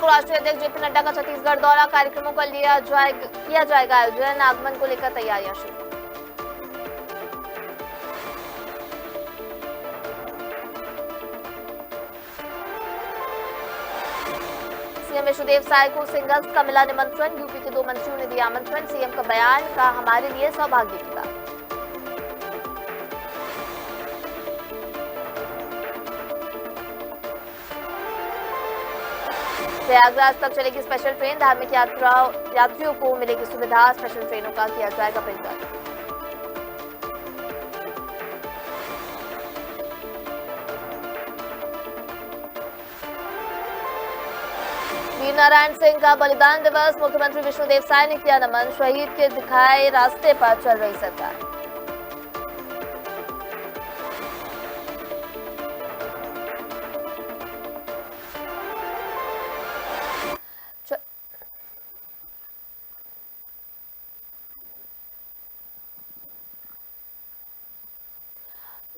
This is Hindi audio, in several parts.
राष्ट्रीय अध्यक्ष जेपी नड्डा का छत्तीसगढ़ दौरा, कार्यक्रमों का किया जाएगा आयोजन, आगमन को लेकर तैयारियां शुरू। सीएम विष्णुदेव साय को सिंगल्स का मिला निमंत्रण, यूपी के 2 मंत्रियों ने दिया आमंत्रण, सीएम का बयान, कहा हमारे लिए सौभाग्य की बात। प्रयागराज तक चलेगी स्पेशल ट्रेन, धार्मिक यात्रियों को मिलेगी सुविधा, स्पेशल ट्रेनों का किया जाएगा परिचालन। वीर नारायण सिंह का बलिदान दिवस, मुख्यमंत्री विष्णुदेव साय ने किया नमन, शहीद के दिखाए रास्ते पर चल रही सरकार।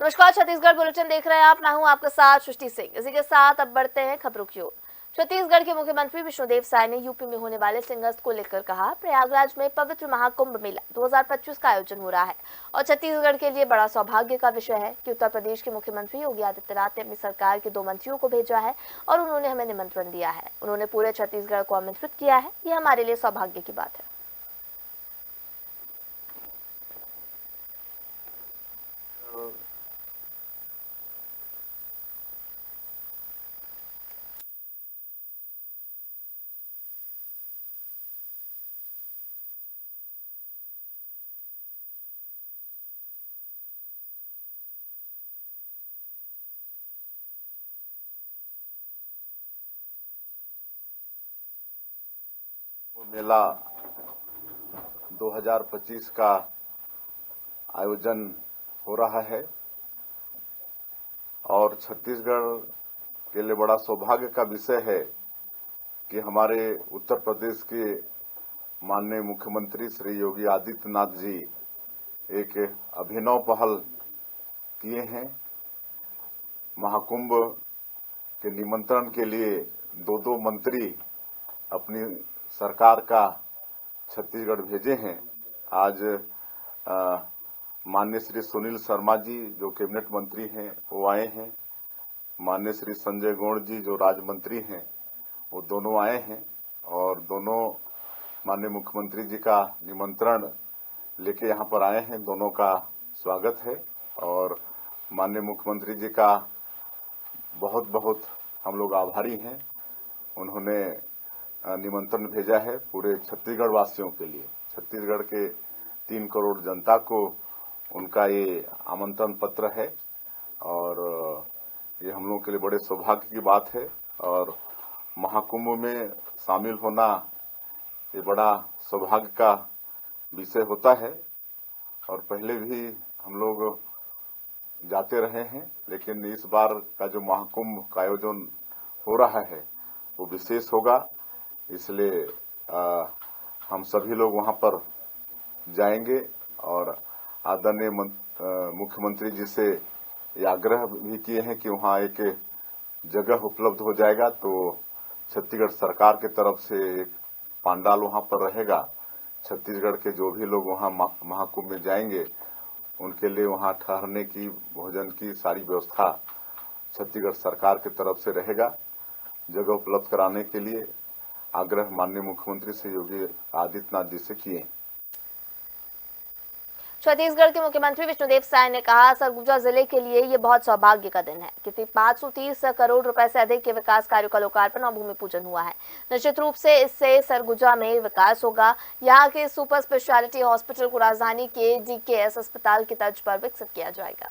नमस्कार, छत्तीसगढ़ बुलेटिन देख रहे हैं आप, मैं हूं आपके साथ सृष्टि सिंह। इसी के साथ अब बढ़ते हैं खबरों की ओर। छत्तीसगढ़ के मुख्यमंत्री विष्णुदेव साय ने यूपी में होने वाले सिंगल्स को लेकर कहा, प्रयागराज में पवित्र महाकुंभ मेला 2025 का आयोजन हो रहा है और छत्तीसगढ़ के लिए बड़ा सौभाग्य का विषय है कि उत्तर प्रदेश के मुख्यमंत्री योगी आदित्यनाथ ने अपनी सरकार के 2 मंत्रियों को भेजा है और उन्होंने हमें निमंत्रण दिया है। उन्होंने पूरे छत्तीसगढ़ को आमंत्रित किया है, यह हमारे लिए सौभाग्य की बात है। मेला 2025 का आयोजन हो रहा है और छत्तीसगढ़ के लिए बड़ा सौभाग्य का विषय है कि हमारे उत्तर प्रदेश के माननीय मुख्यमंत्री श्री योगी आदित्यनाथ जी एक अभिनव पहल किए हैं। महाकुंभ के निमंत्रण के लिए 2 मंत्री अपनी सरकार का छत्तीसगढ़ भेजे हैं। आज माननीय श्री सुनील शर्मा जी जो कैबिनेट मंत्री हैं वो आए हैं, माननीय श्री संजय गौड़ जी जो राज्य मंत्री हैं वो दोनों आए हैं और दोनों माननीय मुख्यमंत्री जी का निमंत्रण लेके यहाँ पर आए हैं। दोनों का स्वागत है और माननीय मुख्यमंत्री जी का बहुत बहुत हम लोग आभारी हैं। उन्होंने निमंत्रण भेजा है पूरे छत्तीसगढ़ वासियों के लिए, छत्तीसगढ़ के 3 करोड़ जनता को उनका ये आमंत्रण पत्र है और ये हम लोगों के लिए बड़े सौभाग्य की बात है। और महाकुंभ में शामिल होना ये बड़ा सौभाग्य का विषय होता है और पहले भी हम लोग जाते रहे हैं, लेकिन इस बार का जो महाकुंभ का आयोजन हो रहा है वो विशेष होगा, इसलिए हम सभी लोग वहां पर जाएंगे और आदरणीय मुख्यमंत्री जी से ये आग्रह भी किए हैं कि वहां एक जगह उपलब्ध हो जाएगा तो छत्तीसगढ़ सरकार की तरफ से एक पंडाल वहां पर रहेगा। छत्तीसगढ़ के जो भी लोग वहां महाकुंभ में जाएंगे उनके लिए वहां ठहरने की, भोजन की सारी व्यवस्था छत्तीसगढ़ सरकार की तरफ से रहेगा। जगह उपलब्ध कराने के लिए आग्रह माननीय मुख्यमंत्री श्री योगी आदित्यनाथ जी से किए। छत्तीसगढ़ के मुख्यमंत्री विष्णुदेव साय ने कहा, सरगुजा जिले के लिए ये बहुत सौभाग्य का दिन है क्योंकि 530 करोड़ रुपए से अधिक के विकास कार्यों का लोकार्पण और भूमि पूजन हुआ है। निश्चित रूप से इससे सरगुजा में विकास होगा। यहाँ के सुपर स्पेशलिटी हॉस्पिटल को राजधानी के DKS अस्पताल की तर्ज पर विकसित किया जाएगा।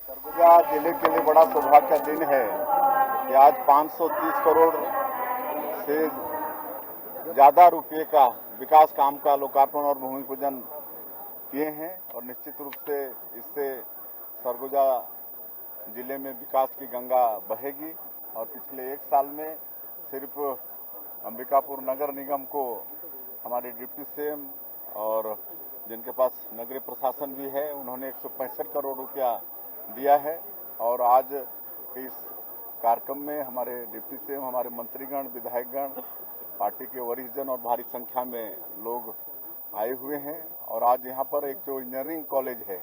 सरगुजा जिले के लिए बड़ा सौभाग्य का दिन है कि आज 530 करोड़ से ज्यादा रुपये का विकास काम का लोकार्पण और भूमि पूजन किए हैं और निश्चित रूप से इससे सरगुजा जिले में विकास की गंगा बहेगी। और पिछले 1 साल में सिर्फ अंबिकापुर नगर निगम को हमारे डिप्टी सीएम और जिनके पास नगरीय प्रशासन भी है उन्होंने 165 करोड़ रुपया दिया है और आज कि इस कार्यक्रम में हमारे डिप्टी सीएम, हमारे मंत्रीगण, विधायकगण, पार्टी के वरिष्ठ जन और भारी संख्या में लोग आए हुए हैं। और आज यहाँ पर एक जो इंजीनियरिंग कॉलेज है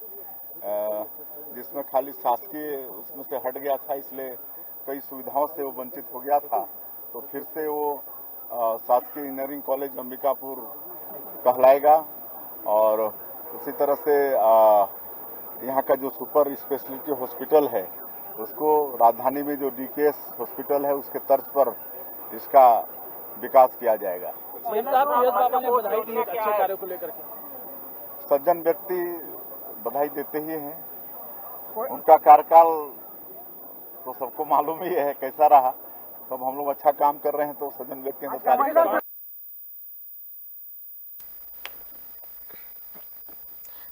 जिसमें खाली शासकीय उसमें से हट गया था, इसलिए कई सुविधाओं से वो वंचित हो गया था, तो फिर से वो शासकीय इंजीनियरिंग कॉलेज अंबिकापुर कहलाएगा। और उसी तरह से यहाँ का जो सुपर स्पेशलिटी हॉस्पिटल है उसको राजधानी में जो डीकेएस हॉस्पिटल है उसके तर्ज पर इसका विकास किया जाएगा। बाबा ने बधाई दी एक अच्छे कार्य को लेकर के। सज्जन व्यक्ति बधाई देते ही हैं, उनका कार्यकाल तो सबको मालूम ही है कैसा रहा। तब हम लोग अच्छा काम कर रहे हैं तो सज्जन व्यक्ति ने तारीफ कर।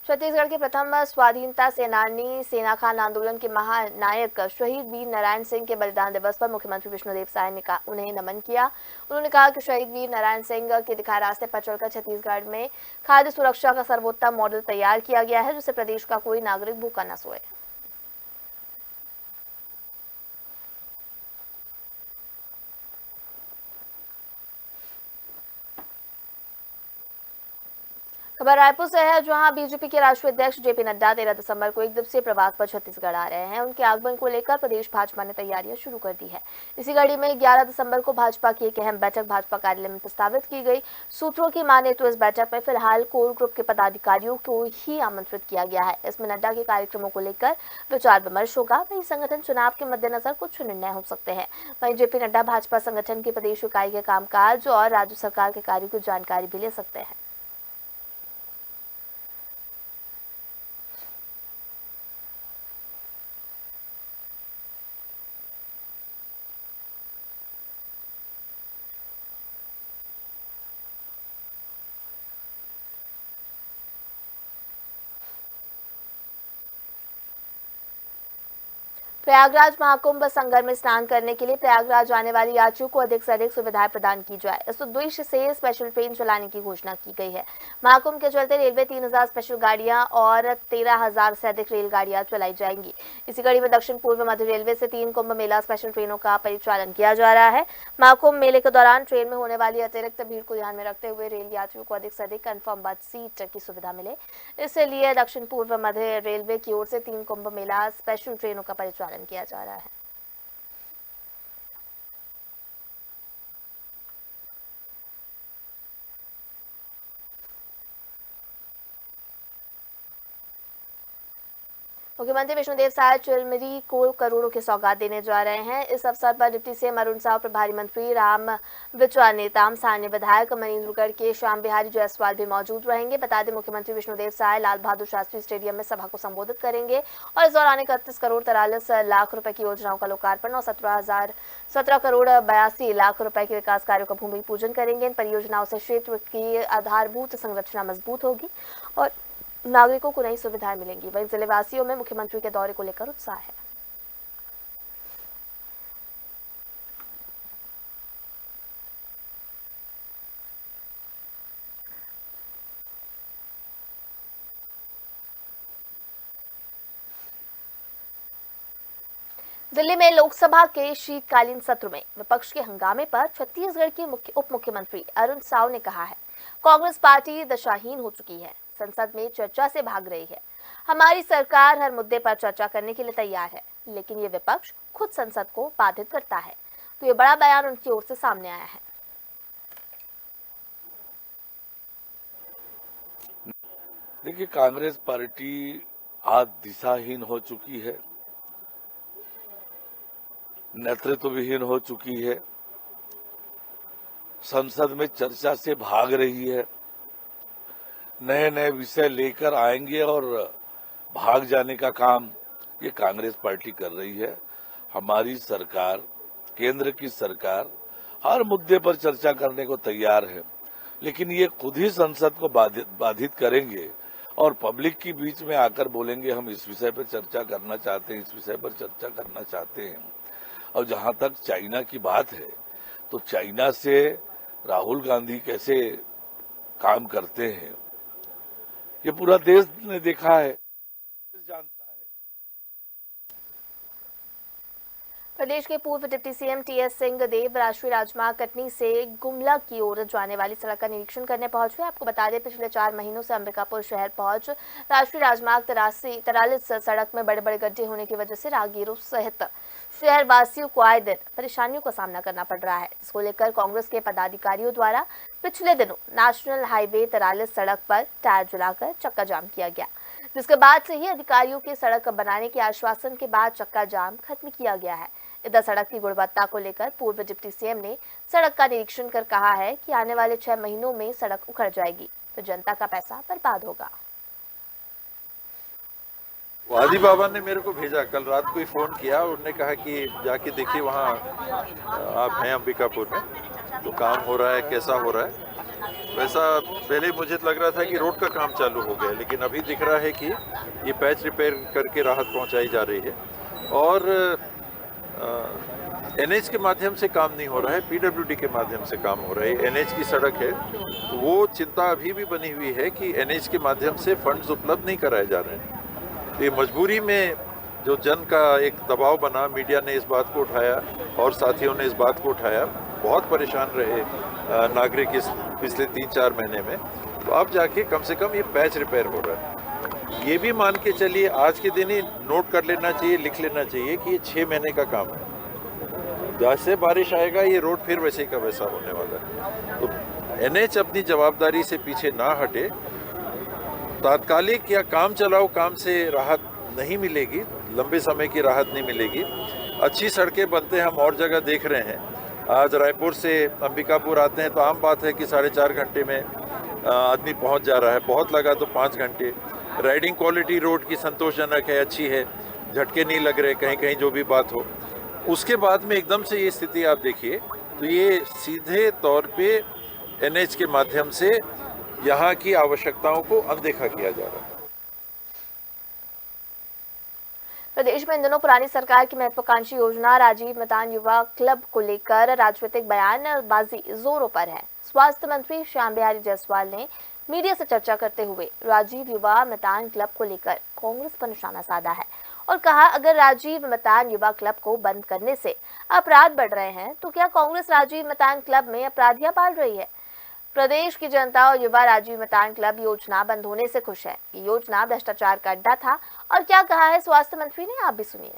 छत्तीसगढ़ के प्रथम स्वाधीनता सेनानी सेना खान आंदोलन के महानायक शहीद वीर नारायण सिंह के बलिदान दिवस पर मुख्यमंत्री विष्णुदेव साय ने उन्हें नमन किया। उन्होंने कहा कि शहीद वीर नारायण सिंह के दिखाए रास्ते पर चलकर छत्तीसगढ़ में खाद्य सुरक्षा का सर्वोत्तम मॉडल तैयार किया गया है, जिससे प्रदेश का कोई नागरिक भूखा न सोए। खबर रायपुर से है, जहां बीजेपी के राष्ट्रीय अध्यक्ष जेपी नड्डा 13 दिसंबर को 1 दिवसीय प्रवास पर छत्तीसगढ़ आ रहे हैं। उनके आगमन को लेकर प्रदेश भाजपा ने तैयारियां शुरू कर दी है। इसी कड़ी में 11 दिसंबर को भाजपा की एक अहम बैठक भाजपा कार्यालय में प्रस्तावित की गई। सूत्रों की माने तो इस बैठक में फिलहाल कोर ग्रुप के पदाधिकारियों को ही आमंत्रित किया गया है। इसमें नड्डा के कार्यक्रमों को लेकर विचार विमर्श होगा। वहीं संगठन चुनाव के मद्देनजर कुछ निर्णय हो सकते हैं। वहीं जेपी नड्डा भाजपा संगठन की प्रदेश इकाई के कामकाज और राज्य सरकार के कार्यों की जानकारी भी ले सकते हैं। प्रयागराज महाकुंभ संगम में स्नान करने के लिए प्रयागराज आने वाले यात्रियों को अधिक से अधिक सुविधाएं प्रदान की जाए, इस उद्देश्य से स्पेशल ट्रेन चलाने की घोषणा की गई है। महाकुंभ के चलते रेलवे 3000 स्पेशल गाड़ियां और 13,000 से अधिक रेलगाड़ियां चलाई जाएंगी। इसी कड़ी में दक्षिण पूर्व मध्य रेलवे से 3 कुंभ मेला स्पेशल ट्रेनों का परिचालन किया जा रहा है। महाकुंभ मेले के दौरान ट्रेन में होने वाली अतिरिक्त भीड़ को ध्यान में रखते हुए रेल यात्रियों को अधिक से अधिक कंफर्म बर्थ सीट की सुविधा मिले, इसलिए दक्षिण पूर्व मध्य रेलवे की ओर से 3 कुंभ मेला स्पेशल ट्रेनों का परिचालन किया जा रहा है। मुख्यमंत्री विष्णुदेव साय चिलमिरी को करोड़ों की सौगात देने जा रहे हैं। इस अवसर पर डिप्टी सीएम अरुण साव, प्रभारी मंत्री राम विचार नेताम, स्थानीय विधायक मनीन्द्रगढ़ के श्याम बिहारी जायसवाल भी मौजूद रहेंगे। बता दें, मुख्यमंत्री विष्णुदेव साय लाल बहादुर शास्त्री स्टेडियम में सभा को संबोधित करेंगे और इस दौरान 31 करोड़ 43 लाख रुपए की योजनाओं का लोकार्पण और 17 करोड़ 82 लाख रुपए के विकास कार्यों का भूमि पूजन करेंगे। इन परियोजनाओं से क्षेत्र की आधारभूत संरचना मजबूत होगी और नागरिकों को नई सुविधाएं मिलेंगी। वहीं जिलेवासियों में मुख्यमंत्री के दौरे को लेकर उत्साह है। दिल्ली में लोकसभा के शीतकालीन सत्र में विपक्ष के हंगामे पर छत्तीसगढ़ के उप मुख्यमंत्री अरुण साव ने कहा है, कांग्रेस पार्टी दशाहीन हो चुकी है, संसद में चर्चा से भाग रही है। हमारी सरकार हर मुद्दे पर चर्चा करने के लिए तैयार है, लेकिन ये विपक्ष खुद संसद को बाधित करता है। तो ये बड़ा बयान उनकी ओर से सामने आया है। देखिए, कांग्रेस पार्टी आज दिशाहीन हो चुकी है, नेतृत्व विहीन हो चुकी है, संसद में चर्चा से भाग रही है, नए नए विषय लेकर आएंगे और भाग जाने का काम ये कांग्रेस पार्टी कर रही है। हमारी सरकार, केंद्र की सरकार हर मुद्दे पर चर्चा करने को तैयार है, लेकिन ये खुद ही संसद को बाधित करेंगे और पब्लिक के बीच में आकर बोलेंगे हम इस विषय पर चर्चा करना चाहते हैं, इस विषय पर चर्चा करना चाहते हैं। और जहां तक चाइना की बात है, तो चाइना से राहुल गांधी कैसे काम करते हैं ये पूरा देश ने देखा है, जानता है। प्रदेश के पूर्व डिप्टी सीएम टीएस सिंहदेव राष्ट्रीय राजमार्ग कटनी से गुमला की ओर जाने वाली सड़क का निरीक्षण करने पहुंचे। आपको बता दें, पिछले 4 महीनों से अंबिकापुर शहर पहुंच राष्ट्रीय राजमार्ग 43 सड़क में बड़े बड़े गड्ढे होने की वजह से राहगीरों सहित शहरवासियों को आए दिन परेशानियों का सामना करना पड़ रहा है, जिसको लेकर कांग्रेस के पदाधिकारियों द्वारा पिछले दिनों नेशनल हाईवे 43 सड़क पर टायर जलाकर चक्का जाम किया गया, जिसके बाद से ही अधिकारियों के सड़क बनाने के आश्वासन के बाद चक्का जाम खत्म किया गया है। इधर सड़क की गुणवत्ता को लेकर पूर्व डिप्टी सीएम ने सड़क का निरीक्षण कर कहा है कि आने वाले 6 महीनों में सड़क उखड़ जाएगी तो जनता का पैसा बर्बाद होगा। वादी बाबा ने मेरे को भेजा, कल रात को ही फोन किया, उन्होंने कहा कि जाके देखिए वहाँ आप हैं अंबिकापुर में, तो काम हो रहा है, कैसा हो रहा है। वैसा पहले मुझे लग रहा था कि रोड का काम चालू हो गया, लेकिन अभी दिख रहा है कि ये पैच रिपेयर करके राहत पहुंचाई जा रही है। और एनएच के माध्यम से काम नहीं हो रहा है, पीडब्ल्यूडी के माध्यम से काम हो रहा है। एनएच की सड़क है, वो चिंता अभी भी बनी हुई है कि एनएच के माध्यम से फंड्स उपलब्ध नहीं कराए जा रहे हैं। ये मजबूरी में जो जन का एक दबाव बना, मीडिया ने इस बात को उठाया और साथियों ने इस बात को उठाया, बहुत परेशान रहे नागरिक इस पिछले 3-4 महीने में। तो अब जाके कम से कम ये पैच रिपेयर हो रहा है। ये भी मान के चलिए, आज के दिन ही नोट कर लेना चाहिए, लिख लेना चाहिए कि ये 6 महीने का काम है। जैसे बारिश आएगा ये रोड फिर वैसे का वैसा होने वाला है। तो एनएच अपनी जवाबदारी से पीछे ना हटे। तात्कालिक या काम चलाओ काम से राहत नहीं मिलेगी, लंबे समय की राहत नहीं मिलेगी। अच्छी सड़कें बनते हम और जगह देख रहे हैं। आज रायपुर से अंबिकापुर आते हैं तो आम बात है कि 4.5 घंटे में आदमी पहुंच जा रहा है, बहुत लगा तो 5 घंटे। राइडिंग क्वालिटी रोड की संतोषजनक है, अच्छी है, झटके नहीं लग रहे कहीं कहीं, जो भी बात हो। उसके बाद में एकदम से ये स्थिति आप देखिए तो ये सीधे तौर पे एनएच के माध्यम से यहाँ की आवश्यकताओं को अनदेखा किया जा रहा है। प्रदेश में इन दिनों पुरानी सरकार की महत्वाकांक्षी योजना राजीव मैदान युवा क्लब को लेकर राजनीतिक बयानबाजी जोरों पर है। स्वास्थ्य मंत्री श्याम बिहारी जायसवाल ने मीडिया से चर्चा करते हुए राजीव युवा मैदान क्लब को लेकर कांग्रेस पर निशाना साधा है और कहा, अगर राजीव मैदान युवा क्लब को बंद करने से अपराध बढ़ रहे हैं तो क्या कांग्रेस राजीव मैदान क्लब में अपराधियां पाल रही है? प्रदेश की जनता और युवा राजीव मैदान क्लब योजना बंद होने से खुश है। ये योजना भ्रष्टाचार का अड्डा था। और क्या कहा है स्वास्थ्य मंत्री ने, आप भी सुनिए।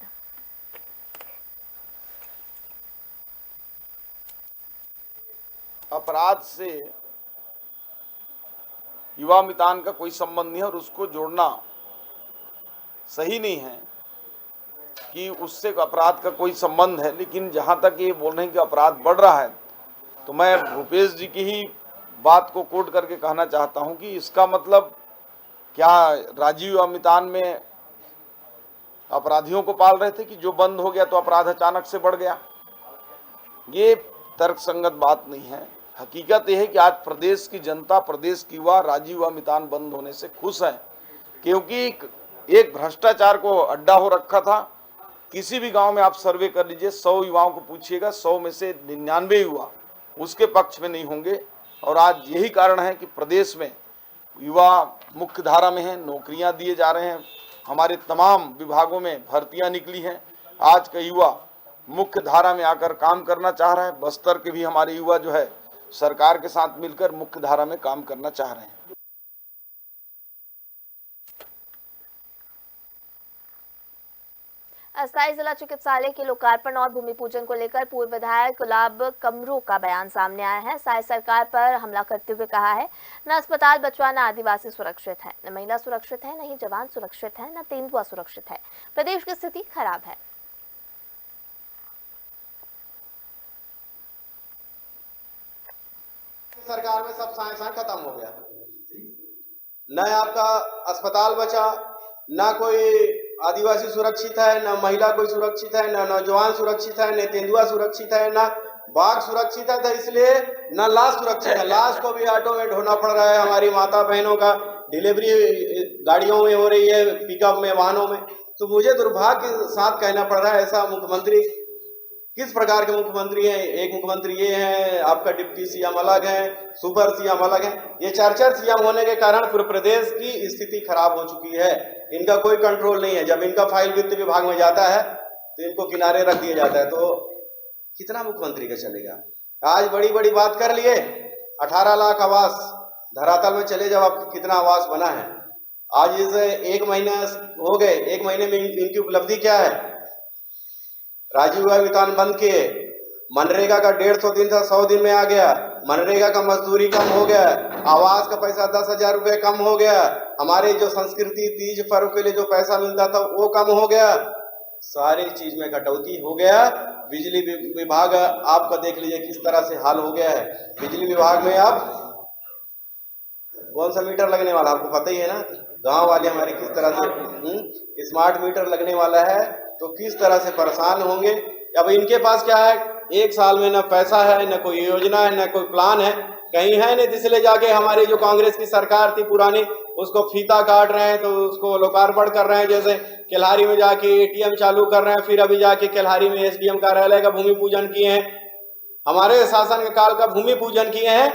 अपराध से युवा मैदान का कोई संबंध नहीं है और उसको जोड़ना सही नहीं है कि उससे अपराध का कोई संबंध है। लेकिन जहां तक ये बोल रहे हैं कि अपराध बढ़ रहा है, तो मैं भूपेश जी की ही बात को कोट करके कहना चाहता हूं कि इसका मतलब क्या राजीव युवा मैदान में अपराधियों को पाल रहे थे कि जो बंद हो गया तो अपराध अचानक से बढ़ गया? ये तर्कसंगत बात नहीं है। हकीकत यह है कि आज प्रदेश की जनता, प्रदेश की युवा राजीव युवा मैदान बंद होने से खुश है, क्योंकि एक भ्रष्टाचार को अड्डा हो रखा था। किसी भी गांव में आप सर्वे कर लीजिए, 100 युवाओं को पूछिएगा, 100 में से 99 युवा उसके पक्ष में नहीं होंगे। और आज यही कारण है कि प्रदेश में युवा मुख्य धारा में हैं, नौकरियां दिए जा रहे हैं, हमारे तमाम विभागों में भर्तियां निकली हैं। आज का युवा मुख्य धारा में आकर काम करना चाह रहा है। बस्तर के भी हमारे युवा जो है सरकार के साथ मिलकर मुख्य धारा में काम करना चाह रहे हैं। अस्थायी जिला चिकित्सालय के लोकार्पण और भूमि पूजन को लेकर पूर्व विधायक गुलाब कमरू का बयान सामने आया है। अस्थायी सरकार पर हमला करते हुए कहा है, न अस्पताल बचवा, न आदिवासी सुरक्षित है, न महिला सुरक्षित है, न ही जवान सुरक्षित है, न तेंदुआ सुरक्षित है। प्रदेश की स्थिति खराब है। सरकार में सब साइंस खत्म हो गया, न आपका अस्पताल बचा, न कोई आदिवासी सुरक्षित है, न महिला कोई सुरक्षित है, न नौजवान सुरक्षित है, न तेंदुआ सुरक्षित है, न बाघ सुरक्षित है। तो इसलिए न लाश सुरक्षित है। लाश को भी ऑटो में ढोना पड़ रहा है। हमारी माता बहनों का डिलीवरी गाड़ियों में हो रही है, पिकअप में, वाहनों में। तो मुझे दुर्भाग्य के साथ कहना पड़ रहा है, ऐसा मुख्यमंत्री किस प्रकार के मुख्यमंत्री हैं? एक मुख्यमंत्री ये हैं, आपका डिप्टी सीएम अलग है, सुपर सीएम अलग है। ये 4 सीएम होने के कारण पूरे प्रदेश की स्थिति खराब हो चुकी है। इनका कोई कंट्रोल नहीं है। जब इनका फाइल वित्त विभाग में जाता है तो इनको किनारे रख दिया जाता है। तो कितना मुख्यमंत्री का चलेगा? आज बड़ी बड़ी बात कर लिए, 18 लाख आवास धरातल में चले जाओ, आपको कितना आवास बना है। आज इस 1 महीना हो गए, 1 महीने में इनकी उपलब्धि क्या है? राजीव गांधी विधान बंद किए, मनरेगा का 150 दिन था 100 दिन में आ गया, मनरेगा का मजदूरी कम हो गया, आवास का पैसा 10,000 रुपये कम हो गया, हमारे जो संस्कृति तीज पर्व के लिए जो पैसा मिलता था वो कम हो गया, सारी चीज में कटौती हो गया। बिजली विभाग आपका देख लीजिए किस तरह से हाल हो गया है। बिजली विभाग में अब कौन सा मीटर लगने वाला आपको पता ही है ना, गांव वाले हमारे किस तरह से स्मार्ट मीटर लगने वाला है, तो किस तरह से परेशान होंगे। अब इनके पास क्या है, 1 साल में न पैसा है, न कोई योजना है, न कोई प्लान है, कहीं है नहीं। इसलिए जाके हमारी जो कांग्रेस की सरकार थी पुरानी, उसको फीता काट रहे हैं, तो उसको लोकार्पण कर रहे हैं। जैसे केल्हारी में जाके ATM चालू कर रहे हैं, फिर अभी जाके केल्हारी में SDM कार्यालय का भूमि पूजन किए हैं, हमारे शासन के काल का भूमि पूजन किए हैं।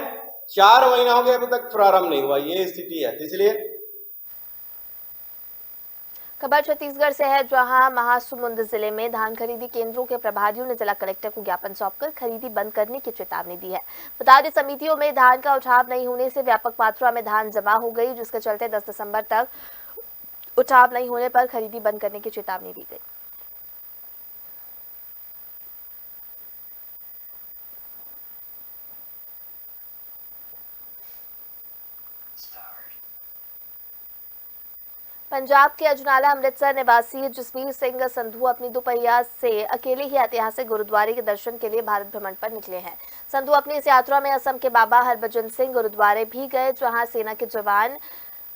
4 महीना हो गया अभी तक प्रारंभ नहीं हुआ, ये स्थिति है। इसलिए खबर छत्तीसगढ़ से है, जहां महासमुंद जिले में धान खरीदी केंद्रों के प्रभारियों ने जिला कलेक्टर को ज्ञापन सौंपकर खरीदी बंद करने की चेतावनी दी है। बता दें, समितियों में धान का उठाव नहीं होने से व्यापक मात्रा में धान जमा हो गई, जिसके चलते 10 दिसंबर तक उठाव नहीं होने पर खरीदी बंद करने की चेतावनी दी गई। पंजाब के अजनाला अमृतसर निवासी जसवीर सिंह संधू अपनी दोपहिया से अकेले ही ऐतिहासिक गुरुद्वारे के दर्शन के लिए भारत भ्रमण पर निकले हैं। संधू अपनी इस यात्रा में असम के बाबा हरभजन सिंह गुरुद्वारे भी गए, जहां सेना के जवान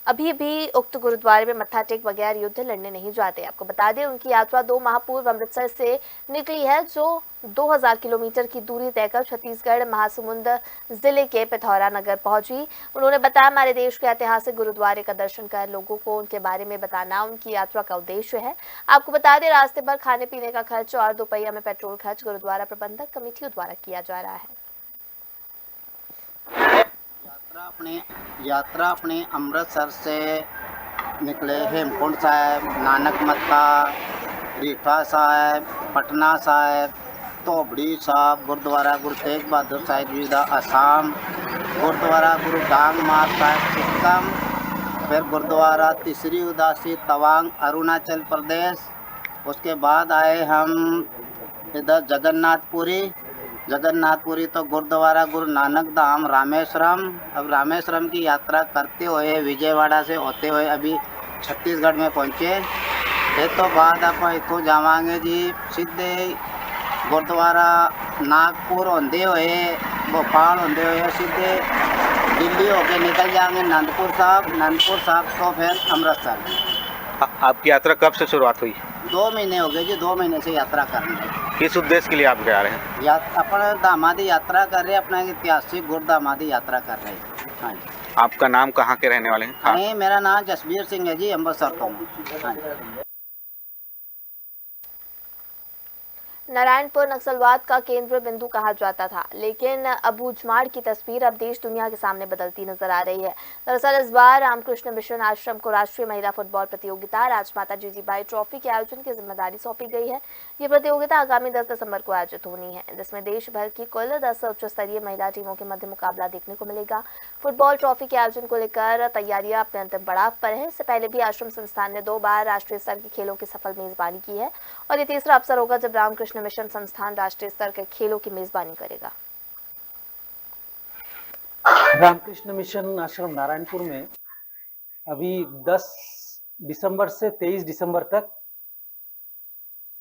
अभी भी उक्त गुरुद्वारे में मत्था टेक बगैर युद्ध लड़ने नहीं जाते। आपको बता दें, उनकी यात्रा 2 माह पूर्व अमृतसर से निकली है, जो 2000 किलोमीटर की दूरी तय कर छत्तीसगढ़ महासमुंद जिले के पिथौरा नगर पहुंची। उन्होंने बताया, हमारे देश के ऐतिहासिक गुरुद्वारे का दर्शन कर लोगों को उनके बारे में बताना उनकी यात्रा का उद्देश्य है। आपको बता दें, रास्ते पर खाने पीने का खर्च और दोपहिया में पेट्रोल खर्च गुरुद्वारा प्रबंधक कमेटियों द्वारा किया जा रहा है। यात्रा अपने अमृतसर से निकले, हेमकुंड साहिब, नानक मत्था, रीठा साहिब, पटना साहिब, तोबड़ी साहब, गुरुद्वारा गुरु तेग बहादुर साहिब जी का असम, गुरुद्वारा गुरु डांग मार साहिब सिक्किम, फिर गुरुद्वारा तीसरी उदासी तवांग अरुणाचल प्रदेश। उसके बाद आए हम इधर जगन्नाथपुरी तो गुरुद्वारा गुरु नानक धाम रामेश्वरम। अब रामेश्वरम की यात्रा करते हुए विजयवाड़ा से होते हुए अभी छत्तीसगढ़ में पहुँचे। फिर तो बाद आप इतों जावांगे जी सीधे गुरुद्वारा नागपुर होंदे हुए, भोपाल होंदे हुए सीधे दिल्ली होके निकल जाएंगे आनंदपुर साहब तो फिर अमृतसर। आपकी यात्रा कब से शुरुआत हुई? 2 महीने हो गए जी, 2 महीने से यात्रा कर रहे हैं। किस उद्देश्य के लिए आप जा रहे हैं? अपना दामादी यात्रा कर रहे हैं, अपना ऐतिहासिक गुरुदामादी यात्रा कर रहे हैं। हाँ जी। आपका नाम कहाँ के रहने वाले हैं? नहीं, मेरा नाम जसवीर सिंह है जी, अमृतसर का हूँ। हाँ जी। नारायणपुर नक्सलवाद का केंद्र बिंदु कहा जाता था, लेकिन अबूझमाड़ की तस्वीर अब देश दुनिया के सामने बदलती नजर आ रही है। दरअसल इस बार रामकृष्ण मिशन आश्रम को राष्ट्रीय महिला फुटबॉल प्रतियोगिता राजमाता जीजीबाई ट्रॉफी के आयोजन की जिम्मेदारी सौंपी गई है। ये प्रतियोगिता आगामी 10 दिसंबर को आयोजित होनी है, जिसमें देश भर की कुल 10 उच्च स्तरीय महिला टीमों के मध्य मुकाबला देखने को मिलेगा। फुटबॉल ट्रॉफी के आयोजन को लेकर तैयारियां अपने अंतिम पड़ाव पर है। इससे पहले भी आश्रम संस्थान ने 2 बार राष्ट्रीय स्तर के खेलों की सफल मेजबानी की है, और ये तीसरा अवसर होगा जब रामकृष्ण मिशन संस्थान राष्ट्रीय स्तर के खेलों की मेजबानी करेगा। रामकृष्ण मिशन आश्रम नारायणपुर में अभी 10 दिसंबर से 23 दिसंबर तक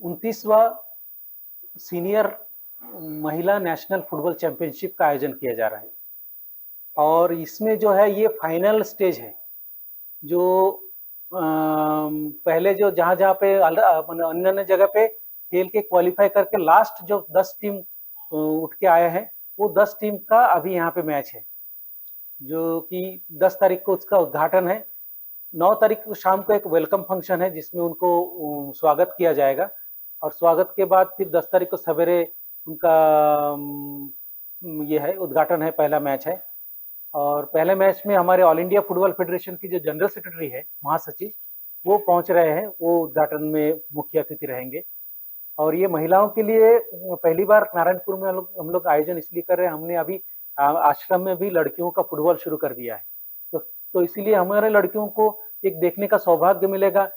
29वां सीनियर महिला नेशनल फुटबॉल चैंपियनशिप का आयोजन किया जा रहा है, और इसमें जो है ये फाइनल स्टेज है। जो पहले जो जहां पे अन्य जगह पे खेल के क्वालिफाई करके लास्ट जो 10 टीम उठ के आए हैं, वो 10 टीम का अभी यहाँ पे मैच है, जो कि 10 तारीख को उसका उद्घाटन है। 9 तारीख को शाम को एक वेलकम फंक्शन है, जिसमें उनको स्वागत किया जाएगा, और स्वागत के बाद फिर 10 तारीख को सवेरे उनका ये है उद्घाटन है, पहला मैच है। और पहले मैच में हमारे ऑल इंडिया फुटबॉल फेडरेशन की जो जनरल सेक्रेटरी है, महासचिव, वो पहुंच रहे हैं, वो उद्घाटन में मुख्य अतिथि रहेंगे। और ये महिलाओं के लिए पहली बार नारायणपुर में हम लोग आयोजन इसलिए कर रहे हैं, हमने अभी आश्रम में भी लड़कियों का फुटबॉल शुरू कर दिया है, तो इसीलिए हमारे लड़कियों को एक देखने का सौभाग्य मिलेगा।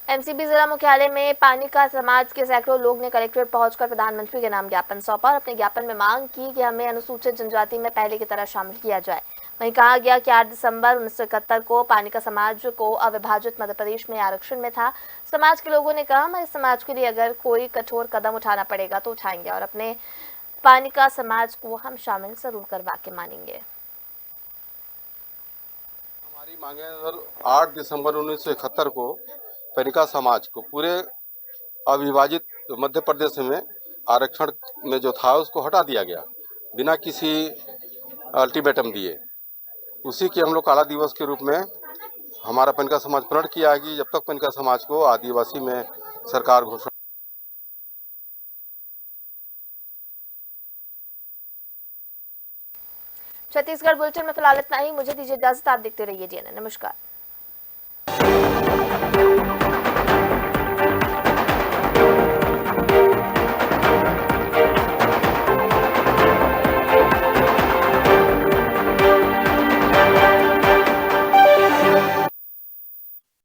एमसीबी जिला मुख्यालय में पानी का समाज के सैकड़ों लोग ने कलेक्ट्रेट पहुंचकर प्रधानमंत्री के नाम ज्ञापन सौंपा और अपने ज्ञापन में मांग की कि हमें अनुसूचित जनजाति में पहले की तरह शामिल किया जाए। वहीं कहा गया कि 8 दिसंबर 1971 को पानी का समाज को अविभाजित मध्य प्रदेश में आरक्षण में था। समाज के लोगों ने कहा हमारे समाज के लिए अगर कोई कठोर कदम उठाना पड़ेगा तो उठाएंगे और अपने पानी का समाज को हम शामिल जरूर करवा के मानेंगे। हमारी मांगे सर 8 दिसंबर 1971 को परिका समाज को पूरे अविभाजित मध्य प्रदेश में आरक्षण में जो था उसको हटा दिया गया बिना किसी अल्टीमेटम दिए। उसी के हम लोग काला दिवस के रूप में हमारा पनिका समाज प्रण किया है कि जब तक पनिका समाज को आदिवासी में सरकार घोषणा। छत्तीसगढ़ बुलेटिन में फिलहाल इतना ही। मुझे दीजिए इजाजत, आप देखते रहिए DNN। नमस्कार।